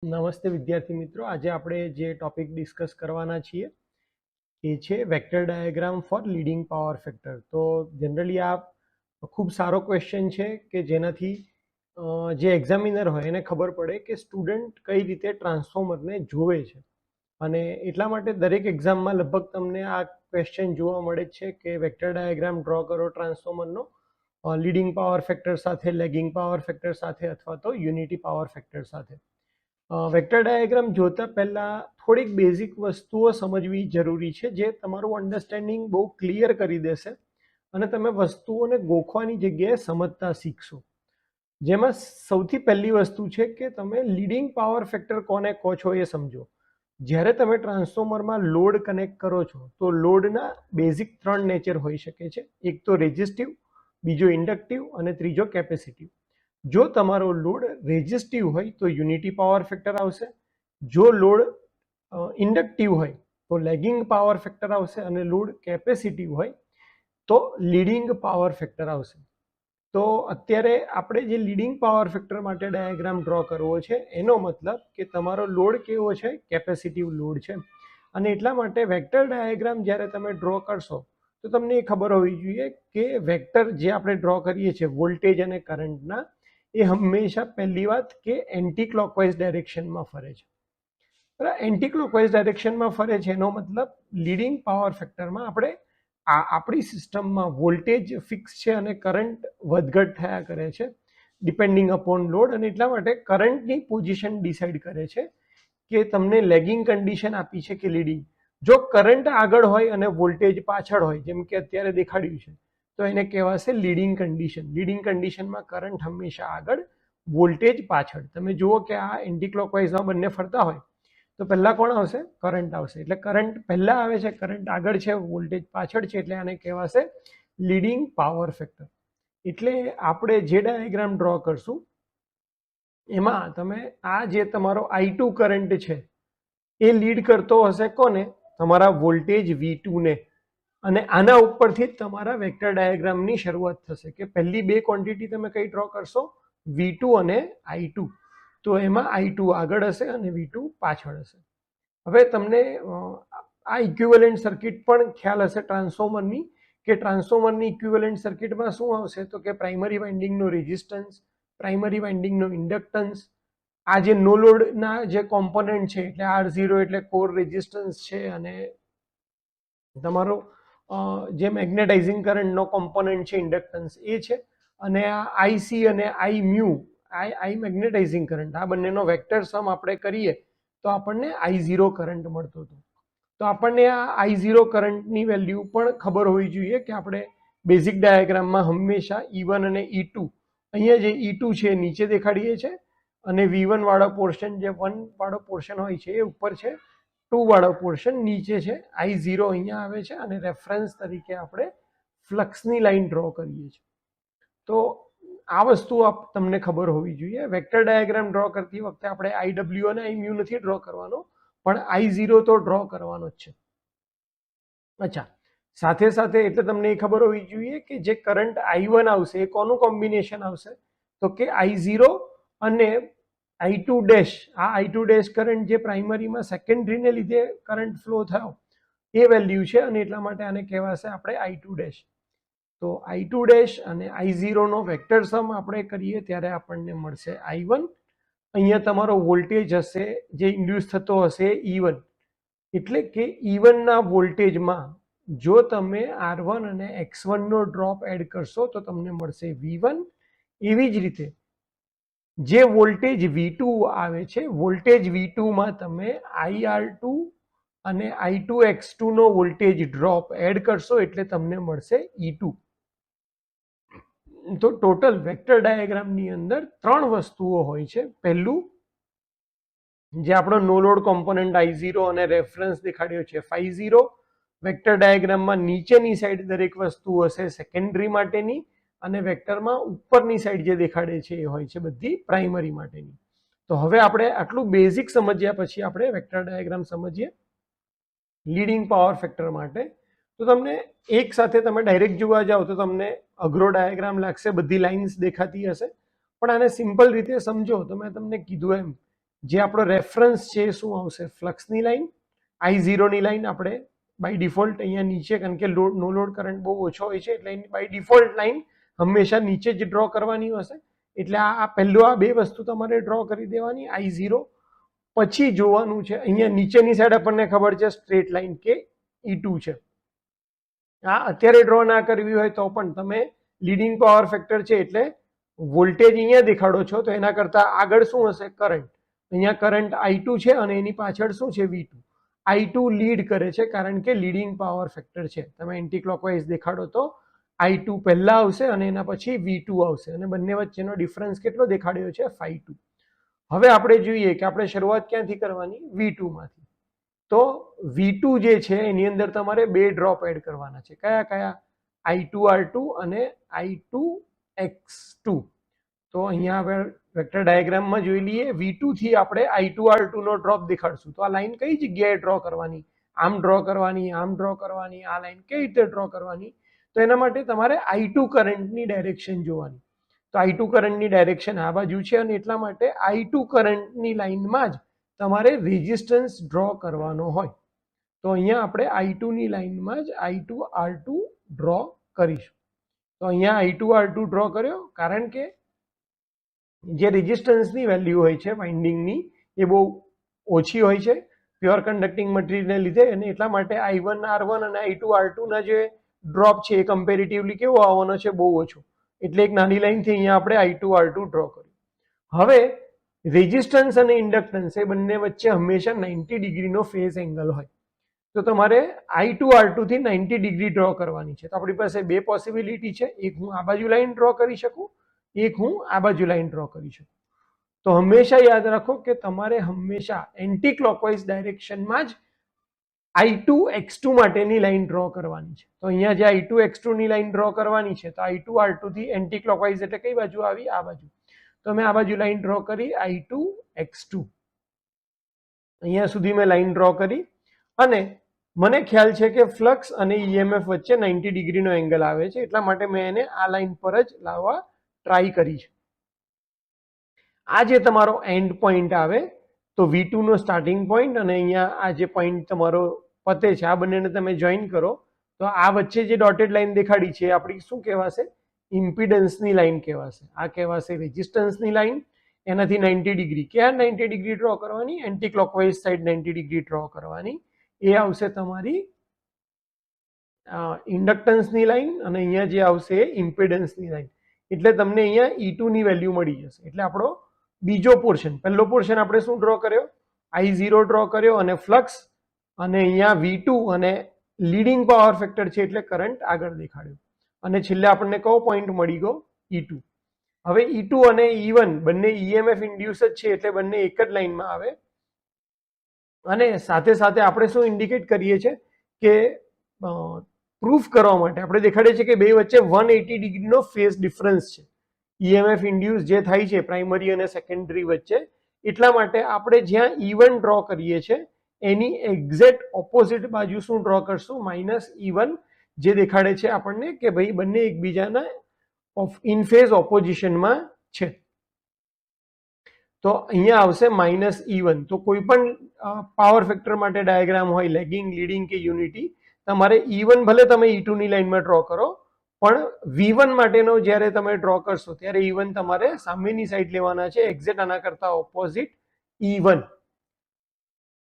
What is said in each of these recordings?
નમસ્તે વિદ્યાર્થી મિત્રો, આજે આપણે જે ટોપિક ડિસ્કસ કરવાના છીએ એ છે vector diagram for leading power factor. તો જનરલી આ ખૂબ સારો ક્વેશ્ચન છે કે જેનાથી જે એક્ઝામિનર હોય એને ખબર પડે કે સ્ટુડન્ટ કઈ રીતે ટ્રાન્સફોર્મરને જોવે છે. અને એટલા માટે દરેક એક્ઝામમાં લગભગ તમને આ ક્વેશ્ચન જોવા મળે જ છે કે વેક્ટર ડાયાગ્રામ ડ્રો કરો ટ્રાન્સફોર્મરનો લીડિંગ પાવર ફેક્ટર સાથે, લેગિંગ પાવર ફેક્ટર સાથે અથવા તો યુનિટી પાવર ફેક્ટર સાથે. વેક્ટર ડાયાગ્રામ જોતા પહેલાં થોડીક બેઝિક વસ્તુઓ સમજવી જરૂરી છે જે તમારું અન્ડરસ્ટેન્ડિંગ બહુ ક્લિયર કરી દેશે અને તમે વસ્તુઓને ગોખવાની જગ્યાએ સમજતા શીખશો. જેમાં સૌથી પહેલી વસ્તુ છે કે તમે લીડિંગ પાવર ફેક્ટર કોને કહો છો એ સમજો. જ્યારે તમે ટ્રાન્સફોર્મરમાં લોડ કનેક્ટ કરો છો તો લોડના બેઝિક 3 નેચર હોઈ શકે છે. એક તો રેઝિસ્ટિવ, બીજો ઇન્ડક્ટિવ અને ત્રીજો કેપેસિટિવ. જો તમારો લોડ રેઝિસ્ટિવ હોય તો યુનિટી પાવર ફેક્ટર આવશે. જો લોડ ઇન્ડક્ટિવ હોય તો લેગિંગ પાવર ફેક્ટર આવશે અને લોડ કેપેસિટિવ હોય તો લીડિંગ પાવર ફેક્ટર આવશે. તો અત્યારે આપણે જે લીડિંગ પાવર ફેક્ટર માટે ડાયાગ્રામ ડ્રો કરવો છે એનો મતલબ કે તમારો લોડ કેવો છે, કેપેસિટિવ લોડ છે. અને એટલા માટે વેક્ટર ડાયાગ્રામ જ્યારે તમે ડ્રો કરશો તો તમને એ ખબર હોવી જોઈએ કે વેક્ટર જે આપણે ડ્રો કરીએ છીએ વોલ્ટેજ અને કરંટના, એ હંમેશા પહેલી વાત કે એન્ટી ક્લોકવાઇઝ ડાયરેક્શનમાં ફરે છે. બરાબર, એન્ટી ક્લોકવાઇઝ ડાયરેક્શનમાં ફરે છે એનો મતલબ લીડિંગ પાવર ફેક્ટરમાં આપણે આપણી સિસ્ટમમાં વોલ્ટેજ ફિક્સ છે અને કરંટ વધઘટ થયા કરે છે ડિપેન્ડિંગ અપોન લોડ. અને એટલા માટે કરંટની પોઝિશન ડિસાઇડ કરે છે કે તમને લેગિંગ કન્ડિશન આપી છે કે લીડિંગ. જો કરંટ આગળ હોય અને વોલ્ટેજ પાછળ હોય, જેમ કે અત્યારે દેખાડ્યું છે, તો એને કહેવાશે લીડિંગ કન્ડિશન. લીડિંગ કન્ડિશનમાં કરંટ હંમેશા આગળ, વોલ્ટેજ પાછળ. તમે જુઓ કે આ એન્ટી ક્લોકવાઇઝમાં બંને ફરતા હોય તો પહેલાં કોણ આવશે? કરંટ આવશે. એટલે કરંટ પહેલાં આવે છે, કરંટ આગળ છે, વોલ્ટેજ પાછળ છે, એટલે આને કહેવાશે લીડિંગ પાવર ફેક્ટર. એટલે આપણે જે ડાયાગ્રામ ડ્રો કરશું એમાં તમે આ જે તમારો I2 કરંટ છે એ લીડ કરતો હશે કોને? તમારા વોલ્ટેજ V2 ને. અને આના ઉપરથી જ તમારા વેક્ટર ડાયાગ્રામની શરૂઆત થશે કે પહેલી બે ક્વોન્ટિટી તમે કઈ ડ્રો કરશો? V2 અને I2. તો એમાં I2 આગળ હશે અને V2 પાછળ હશે. હવે તમને આ ઇક્વિવેલન્ટ સર્કિટ પણ ખ્યાલ હશે ટ્રાન્સફોર્મરની, કે ટ્રાન્સફોર્મરની ઇક્વિવેલન્ટ સર્કિટમાં શું આવશે? તો કે પ્રાઇમરી વાઇન્ડિંગનો રેઝિસ્ટન્સ, પ્રાઇમરી વાઇન્ડિંગનો ઇન્ડક્ટન્સ, આ જે નો લોડના જે કોમ્પોનન્ટ છે એટલે R0 એટલે કોર રેઝિસ્ટન્સ છે, અને તમારો જે મેગ્નેટાઇઝિંગ કરંટનો કોમ્પોનન્ટ છે ઇન્ડક્ટન્સ એ છે, અને આ IC અને I mu, I magnetising current, આ બંનેનો વેક્ટર સમ આપણે કરીએ તો આપણને I0 કરંટ મળતો હતો. તો આપણને આ I0 કરંટની વેલ્યુ પણ ખબર હોવી જોઈએ કે આપણે બેઝિક ડાયાગ્રામમાં હંમેશા E1 અને E2, અહીંયા જે E2 છે નીચે દેખાડીએ છીએ અને V1 વાળો પોર્શન, જે 1 વાળો પોર્શન હોય છે એ ઉપર છે, 2 વાળો પોર્શન નીચે છે, I0 અહીંયા આવે છે, અને રેફરન્સ તરીકે આપણે ફ્લક્સની લાઈન ડ્રો કરીએ છીએ. તો આ વસ્તુ તમને ખબર હોવી જોઈએ. વેક્ટર ડાયાગ્રામ ડ્રો કરતી વખતે આપણે IW અને I મ્યુ નથી ડ્રો કરવાનો, પણ I0 તો ડ્રો કરવાનો જ છે. અચ્છા, સાથે સાથે એટલે તમને એ ખબર હોવી જોઈએ કે જે કરંટ I1 આવશે એ કોનું કોમ્બિનેશન આવશે? તો કે I0 અને I2 ડેશ. આ I2 ડેશ કરંટ જે પ્રાઇમરીમાં સેકન્ડરીને લીધે કરંટ ફ્લો થયો એ વેલ્યુ છે, અને એટલા માટે આને કહેવાશે આપણે I2 ડેશ. તો I2 ડેશ અને I0 નો વેક્ટર સમ આપણે કરીએ ત્યારે આપણને મળશે I1. અહીંયા તમારો વોલ્ટેજ હશે જે ઇન્ડ્યુસ થતો હશે E1, એટલે કે E1 ના વોલ્ટેજમાં જો તમે R1 અને X1 નો ડ્રોપ એડ કરશો તો તમને મળશે V1. એવી જ રીતે જે વોલ્ટેજ V2 આવે છે, વોલ્ટેજ V2 માં તમે IR2 અને I2X2 નો વોલ્ટેજ ડ્રોપ એડ કરશો એટલે તમને મળશે E2. તો ટોટલ વેક્ટર ડાયાગ્રામની અંદર 3 વસ્તુઓ હોય છે. પહેલું જે આપણો નો લોડ કોમ્પોનન્ટ I0 અને રેફરન્સ દેખાડ્યો છે φ0. વેક્ટર ડાયાગ્રામમાં નીચેની સાઈડ દરેક વસ્તુ હશે સેકન્ડરી માટેની, અને વેક્ટરમાં ઉપરની સાઈડ જે દેખાડે છે એ હોય છે બધી પ્રાઇમરી માટેની. તો હવે આપણે આટલું બેઝિક સમજ્યા પછી આપણે વેક્ટર ડાયાગ્રામ સમજીએ લીડિંગ પાવર ફેક્ટર માટે. તો તમને એક સાથે તમે ડાયરેક્ટ જોવા જાઓ તો તમને અઘરો ડાયાગ્રામ લાગશે, બધી લાઇન્સ દેખાતી હશે, પણ આને સિમ્પલ રીતે સમજો તો મેં તમને કીધું એમ જે આપણો રેફરન્સ છે એ શું આવશે? ફ્લક્સની લાઈન, I0 ની લાઈન આપણે બાય ડિફોલ્ટ અહીંયા નીચે, કારણ કે નો લોડ કરંટ બહુ ઓછો હોય છે એટલે બાય ડિફોલ્ટ લાઈન હંમેશા નીચે જ ડ્રો કરવાની હશે. એટલે આ પહેલું આ બે વસ્તુ તમારે ડ્રો કરી દેવાની, I0. પછી જોવાનું છે અહીંયા નીચેની સાઈડ આપણને ખબર છે સ્ટ્રેટ લાઈન કે E2 છે. આ અત્યારે ડ્રો ના કરવી હોય તો પણ તમે લીડિંગ પાવર ફેક્ટર છે એટલે વોલ્ટેજ અહીંયા દેખાડો છો તો એના કરતા આગળ શું હશે? કરંટ. અહીંયા કરંટ I2 છે અને એની પાછળ શું છે? V2. I2 લીડ કરે છે કારણ કે લીડિંગ પાવર ફેક્ટર છે. તમે એન્ટી ક્લોકવાઇઝ દેખાડો તો I2 પહેલા આવશે અને એના પછી V2 આવશે અને બંને વચ્ચેનો ડિફરન્સ કેટલો દેખાડ્યો છે? ∅2. હવે આપણે જોઈએ કે આપણે શરૂઆત ક્યાંથી કરવાની? V2 માંથી. તો V2 જે છે એની અંદર તમારે બે ડ્રોપ એડ કરવાના છે. કયા કયા? I2R2 અને I2X2. તો અહીંયા હવે વેક્ટર ડાયાગ્રામમાં જોઈ લઈએ. V2 થી આપણે I2R2 નો ડ્રોપ દેખાડશું. તો આ લાઈન કઈ જગ્યાએ ડ્રો કરવાની? આમ ડ્રો કરવાની, આમ ડ્રો કરવાની, આ લાઈન કઈ રીતે ડ્રો કરવાની? તો એના માટે તમારે I2 કરંટની ડાયરેક્શન જોવાની. તો I2 કરંટની ડાયરેક્શન આ બાજુ છે અને એટલા માટે I2 કરંટની લાઈનમાં જ તમારે રેઝિસ્ટન્સ ડ્રો કરવાનો હોય. તો અહીંયા આપણે I2 ની લાઈનમાં જ I2R2 ડ્રો કરીશું. તો અહીંયા I2R2 ડ્રો કર્યો કારણ કે જે રેઝિસ્ટન્સની વેલ્યુ હોય છે વાઇન્ડિંગની એ બહુ ઓછી હોય છે પ્યોર કન્ડક્ટિંગ મટીરિયલને લીધે, અને એટલા માટે I1R1 અને I2R2 ના જે ડ્રોપ છે એ કમ્પેરેટિવલી કેવો આવવાનો છે? બહુ ઓછો. એટલે એક નાની લાઈનથી અહીંયા આપણે I2R2 ડ્રો કર્યું. હવે રેઝિસ્ટન્સ અને ઇન્ડક્ટન્સ એ બંને વચ્ચે હંમેશા 90 ડિગ્રીનો ફેઝ એંગલ હોય. તો તમારે I2R2 થી 90 ડિગ્રી ડ્રો કરવાની છે. તો આપણી પાસે બે પોસિબિલિટી છે. એક હું આ બાજુ લાઈન ડ્રો કરી શકું, એક હું આ બાજુ લાઈન ડ્રો કરી શકું. તો હંમેશા યાદ રાખો કે તમારે હંમેશા એન્ટી ક્લોકવાઇઝ ડાયરેક્શનમાં જ I2X2 માટેની લાઈન ડ્રો કરવાની છે. તો અહીંયા જે I2X2 ની લાઈન ડ્રો કરવાની છે તો I2R2 થી એન્ટી ક્લોકવાઇઝ એટલે કઈ બાજુ આવી? આ બાજુ. તો મેં આ બાજુ લાઈન ડ્રો કરી I2X2. અહીંયા સુધી મેં લાઈન ડ્રો કરી અને મને ખ્યાલ છે કે ફ્લક્સ અને EMF વચ્ચે 90 ડિગ્રીનો એંગલ આવે છે, એટલા માટે મેં એને આ લાઈન પર જ લાવવા ટ્રાય કરી છે. આ જે તમારો એન્ડ પોઈન્ટ આવે તો V2 નો સ્ટાર્ટિંગ પોઈન્ટ અને અહીંયા આ જે પોઈન્ટ તમારો પતે છે આ બંનેને તમે જોઈન કરો તો આ વચ્ચે જે ડોટેડ લાઈન દેખાડી છે આપણી શું કહેવાશે? ઇમ્પિડન્સની લાઈન કહેવાશે. આ કહેવાશે રેઝિસ્ટન્સની લાઈન. એનાથી 90 ડિગ્રી. ક્યાં 90 ડિગ્રી ડ્રો કરવાની? Anti clockwise side 90 degree draw કરવાની. એ આવશે તમારી ઇન્ડક્ટન્સની લાઈન અને અહીંયા જે આવશે ઇમ્પિડન્સની લાઈન. એટલે તમને અહીંયા E2 ની વેલ્યુ મળી જશે. એટલે આપણો બીજો પોર્શન, પહેલો પોર્શન આપણે શું ડ્રો કર્યો? I0 ડ્રો કર્યો અને ફ્લક્સ અને અહીંયા V2 અને લીડિંગ પાવર ફેક્ટર છે એટલે કરંટ આગળ દેખાડ્યો. અને છેલ્લે આપણને કયો પોઈન્ટ મળી ગયો? E2. હવે E2 અને E1 બંને EMF ઇન્ડ્યુસ જ છે એટલે બંને એક જ લાઈનમાં આવે. અને સાથે સાથે આપણે શું ઇન્ડિકેટ કરીએ છીએ કે પ્રૂફ કરવા માટે આપણે દેખાડીએ છીએ કે બે વચ્ચે 180 ડિગ્રીનો ફેઝ ડિફરન્સ છે. EMF ઇન્ડ્યુસ જે થાય છે પ્રાઇમરી અને સેકન્ડરી વચ્ચે, એટલા માટે આપણે જ્યાં E1 ડ્રો કરીએ છીએ એની એક્ઝેક્ટ ઓપોઝિટ બાજુ શું ડ્રો કરશું? -E1, જે દેખાડે છે આપણને કે ભાઈ બંને એકબીજાના ઇન ફેઝ ઓપોઝિશનમાં છે. તો અહીંયા આવશે -E1. તો કોઈ પણ પાવર ફેક્ટર માટે ડાયાગ્રામ હોય, લેગિંગ, લીડિંગ કે યુનિટી, તમારે E1 ભલે તમે E2 ની લાઈનમાં ડ્રો કરો પણ V1 માટેનો જ્યારે તમે ડ્રો કરશો ત્યારે E1 તમારે સામેની સાઈડ લેવાના છે, એક્ઝેક્ટ આના કરતા ઓપોઝિટ E1.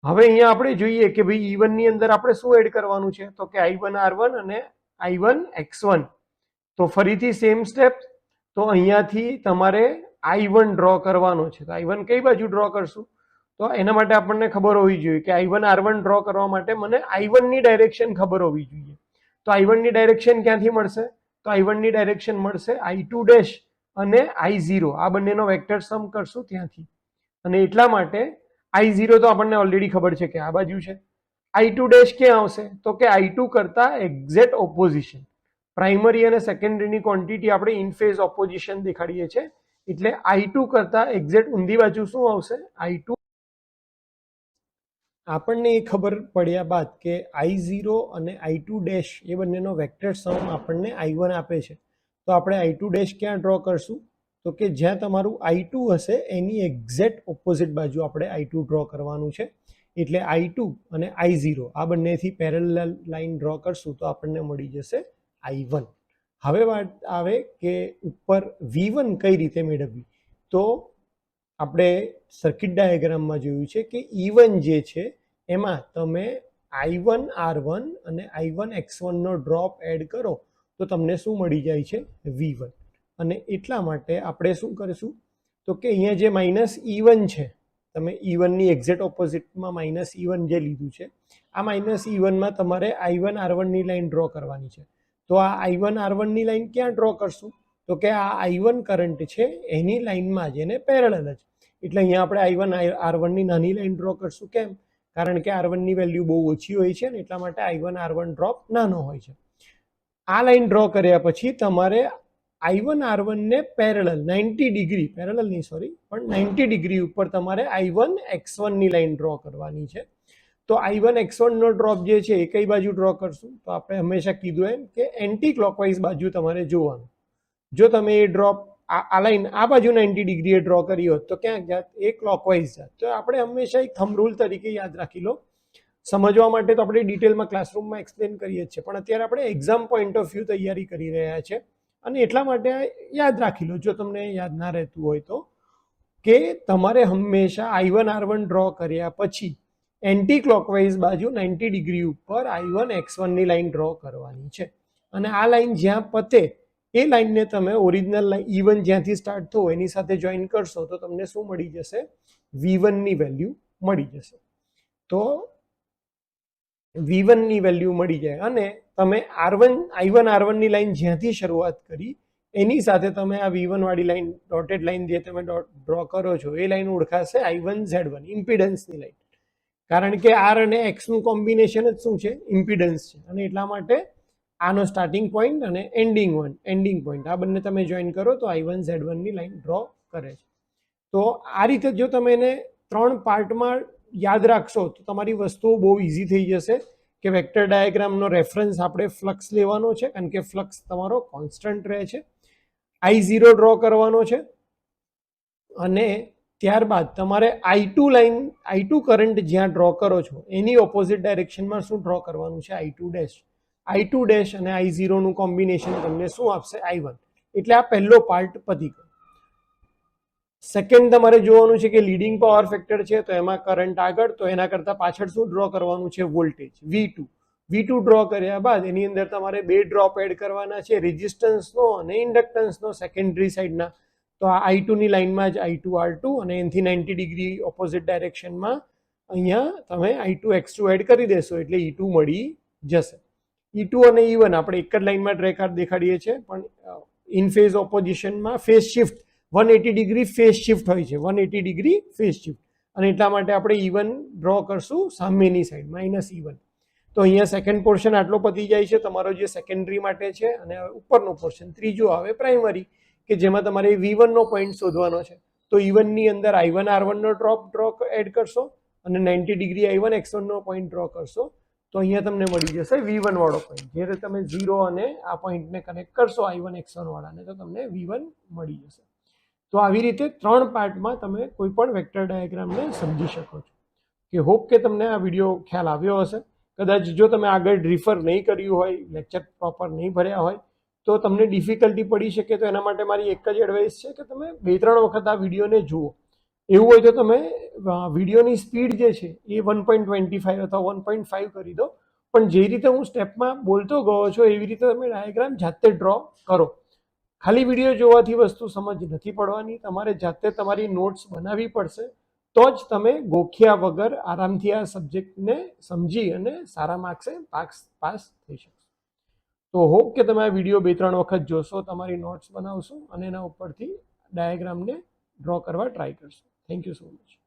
હવે અહીંયા આપણે જોઈએ કે ભાઈ E1 ની અંદર આપણે શું એડ કરવાનું છે? તો કે I1R1 અને I1X1. તો ફરીથી સેમ સ્ટેપ. તો અહીંયાથી તમારે I1 ડ્રો કરવાનો છે. તો I1 કઈ બાજુ ડ્રો કરશું? તો એના માટે આપણને ખબર હોવી જોઈએ કે I1R1 ડ્રો કરવા માટે મને I1 ની ડાયરેક્શન ખબર હોવી જોઈએ. તો I1 ની ડાયરેક્શન ક્યાંથી મળશે? તો I1 ની ડાયરેક્શન મળશે I2' અને I0. આ બંનેનો વેક્ટર સમ કરશું ત્યાંથી. અને એટલા માટે I0 તો આપણને ઓલરેડી ખબર છે કે આ બાજુ છે. I2' ક્યાં આવશે? તો કે I2 કરતા એક્ઝેક્ટ ઓપોઝિશન. પ્રાઇમરી અને સેકન્ડરીની ક્વોન્ટિટી આપણે ઇન ફેઝ ઓપોઝિશન દેખાડીએ છીએ એટલે I2 કરતા એક્ઝેક્ટ ઊંધી બાજુ શું આવશે? I2. આપણને એ ખબર પડ્યા બાદ કે I0 અને I2' એ બંનેનો વેક્ટર સમ આપણને I1 આપે છે, તો આપણે I2' ક્યાં ડ્રો કરશું? તો કે જ્યાં તમારું I2 હશે એની એક્ઝેક્ટ ઓપોઝિટ બાજુ આપણે I2 ડ્રો કરવાનું છે. એટલે I2 અને I0 આ બંનેથી પેરેલલ લાઈન ડ્રો કરશું તો આપણને મળી જશે I1. હવે વાત આવે કે ઉપર V1 કઈ રીતે મેળવવી. તો આપણે સર્કિટ ડાયાગ્રામમાં જોયું છે કે E1 જે છે એમાં તમે I1 R1 અને I1 X1 નો ડ્રોપ એડ કરો તો તમને શું મળી જાય છે V1. અને એટલા માટે આપણે શું કરીશું તો કે અહીંયા જે માઇનસ E1 છે, તમે E1 ની એક્ઝેક્ટ ઓપોઝિટમાં માઇનસ E1 જે લીધું છે, આ માઇનસ E1 માં તમારે I1 R1 ની લાઈન ડ્રો કરવાની છે. તો આ I1 R1 ની લાઈન ક્યાં ડ્રો કરશું તો કે આ I1 કરંટ છે એની લાઈનમાં જ, એને પેરેલલ જ. એટલે અહીંયા આપણે I1 R1 ની નાની લાઈન ડ્રો કરશું. કેમ? કારણ કે R1 ની વેલ્યુ બહુ ઓછી હોય છે ને એટલા માટે I1 R1 ડ્રોપ નાનો હોય છે. આ લાઈન ડ્રો કર્યા પછી તમારે I1 R1 ને પેરેલલ 90 ડિગ્રી, પેરેલલ નહીં સોરી, પણ 90 ડિગ્રી ઉપર તમારે I1 X1 ની લાઈન ડ્રો કરવાની છે. તો I1 X1 નો ડ્રોપ જે છે એ કઈ બાજુ ડ્રો કરશું તો આપણે હંમેશા કીધું એમ કે એન્ટી ક્લોકવાઇઝ બાજુ તમારે જોવાનું. જો તમે એ ડ્રોપ આ લાઈન આ બાજુ 90 ડિગ્રીએ ડ્રો કરી હોત તો ક્યાંક જાત એ ક્લોકવાઇઝ જાત. તો આપણે હંમેશા એક થંબ રૂલ તરીકે યાદ રાખી લો. સમજવા માટે તો આપણે ડિટેલમાં ક્લાસરૂમમાં એક્સપ્લેન કરીએ જ છે, પણ અત્યારે આપણે એક્ઝામ પોઈન્ટ ઓફ વ્યૂ તૈયારી કરી રહ્યા છે અને એટલા માટે યાદ રાખી લો જો તમને યાદ ના રહેતું હોય તો, કે તમારે હંમેશા I1 R1 ડ્રો કર્યા પછી એન્ટી ક્લોકવાઇઝ બાજુ 90 ડિગ્રી ઉપર I1 X1 ની લાઈન ડ્રો કરવાની છે. અને આ લાઈન જ્યાં પતે એ લાઈનને તમે ઓરિજિનલ E1 જ્યાંથી સ્ટાર્ટ થયો એની સાથે જોઈન કરશો તો તમને શું મળી જશે V1 ની વેલ્યુ મળી જશે. તો V1 ની વેલ્યુ મળી જાય અને તમે I1 R1 ની લાઈન જ્યાંથી શરૂઆત કરી એની સાથે તમે આ V1 વાળી લાઈન ડોટેડ લાઈન જે તમે ડ્રો કરો છો એ લાઈન ઓળખાશે I1 Z1 ઇમ્પિડન્સની લાઈન. કારણ કે R અને X નું કોમ્બિનેશન જ શું છે ઇમ્પિડન્સ છે. અને એટલા માટે આનો સ્ટાર્ટિંગ પોઈન્ટ અને એન્ડિંગ પોઈન્ટ આ બંને તમે જોઈન કરો તો I1 Z1 ની લાઈન ડ્રો કરે છે. તો આ રીતે જો તમે એને 3 પાર્ટમાં યાદ રાખશો તો તમારી વસ્તુઓ બહુ ઇઝી થઈ જશે. કે વેક્ટર ડાયાગ્રામનો રેફરન્સ આપણે ફ્લક્સ લેવાનો છે કારણ કે ફ્લક્સ તમારો કોન્સ્ટન્ટ રહે છે. I0 ડ્રો કરવાનો છે અને ત્યારબાદ તમારે I2 લાઈન I2 કરંટ જ્યાં ડ્રો કરો છો એની ઓપોઝિટ ડાયરેક્શનમાં શું ડ્રો કરવાનું છે I2 ડેશ અને I0 નું કોમ્બિનેશન તમને શું આપશે I1. એટલે આ પહેલો પાર્ટ પતી ગયો. સેકન્ડ તમારે જોવાનું છે કે લીડિંગ પાવર ફેક્ટર છે તો એમાં કરંટ આગળ, તો એના કરતાં પાછળ શું ડ્રો કરવાનું છે વોલ્ટેજ V2 ડ્રો કર્યા બાદ એની અંદર તમારે 2 ડ્રોપ એડ કરવાના છે, રેઝિસ્ટન્સનો અને ઇન્ડક્ટન્સનો સેકન્ડરી સાઈડના. તો આ I2 ની લાઈનમાં જ I2 R2 અને એનાથી 90 ડિગ્રી ઓપોઝિટ ડાયરેક્શનમાં અહીંયા તમે I2 X2 એડ કરી દેશો એટલે E2 મળી જશે. E2 અને E1 આપણે એક જ લાઈનમાં દેખાડીએ છીએ પણ ઇન ફેઝ ઓપોઝિશનમાં phase shift 180 degree phase shift હોય છે, 180 ડિગ્રી ફેઝ શિફ્ટ. અને એટલા માટે આપણે E1 ડ્રો કરશું સામેની સાઈડ -E1. તો અહીંયા સેકન્ડ પોર્શન આટલો પતી જાય છે તમારો જે સેકન્ડરી માટે છે. અને ઉપરનો પોર્શન ત્રીજો આવે પ્રાઇમરી કે જેમાં તમારે V1 નો પોઈન્ટ શોધવાનો છે. તો E1 ની અંદર I1 R1 નો ડ્રો એડ કરશો અને 90 ડિગ્રી I1 X1 નો પોઈન્ટ ડ્રો કરશો તો અહીંયા તમને મળી જશે V1 વાળો પોઈન્ટ. જ્યારે તમે 0 અને આ પોઈન્ટને કનેક્ટ કરશો I1 X1 વાળાને તો તમને V1 મળી જશે. તો આવી રીતે 3 પાર્ટમાં તમે કોઈ પણ વેક્ટર ડાયાગ્રામને સમજી શકો છો. કે હોપ કે તમને આ વિડીયો ખ્યાલ આવ્યો હશે. કદાચ જો તમે આગળ રિફર નહીં કર્યું હોય, લેક્ચર પ્રોપર નહીં ભર્યા હોય તો તમને ડિફિકલ્ટી પડી શકે. તો એના માટે મારી એક જ એડવાઇસ છે કે તમે 2-3 વખત આ વિડીયોને જુઓ. એવું હોય તો તમે વિડીયોની સ્પીડ જે છે એ 1.25 અથવા 1.5 કરી દો. પણ જે રીતે હું સ્ટેપમાં બોલતો ગયો છું એવી રીતે તમે ડાયાગ્રામ જાતે ડ્રો કરો. ખાલી વિડીયો જોવાથી વસ્તુ સમજ નથી પડવાની, તમારે જાતે તમારી નોટ્સ બનાવવી પડશે. તો જ તમે ગોખ્યા વગર આરામથી આ સબ્જેક્ટને સમજી અને સારા માર્ક્સે પાસ થઈ શકશો. તો હોપ કે તમે આ વિડીયો 2-3 વખત જોશો, તમારી નોટ્સ બનાવશો અને એના ઉપરથી ડાયાગ્રામને ડ્રો કરવા ટ્રાય કરશો. Thank you so much.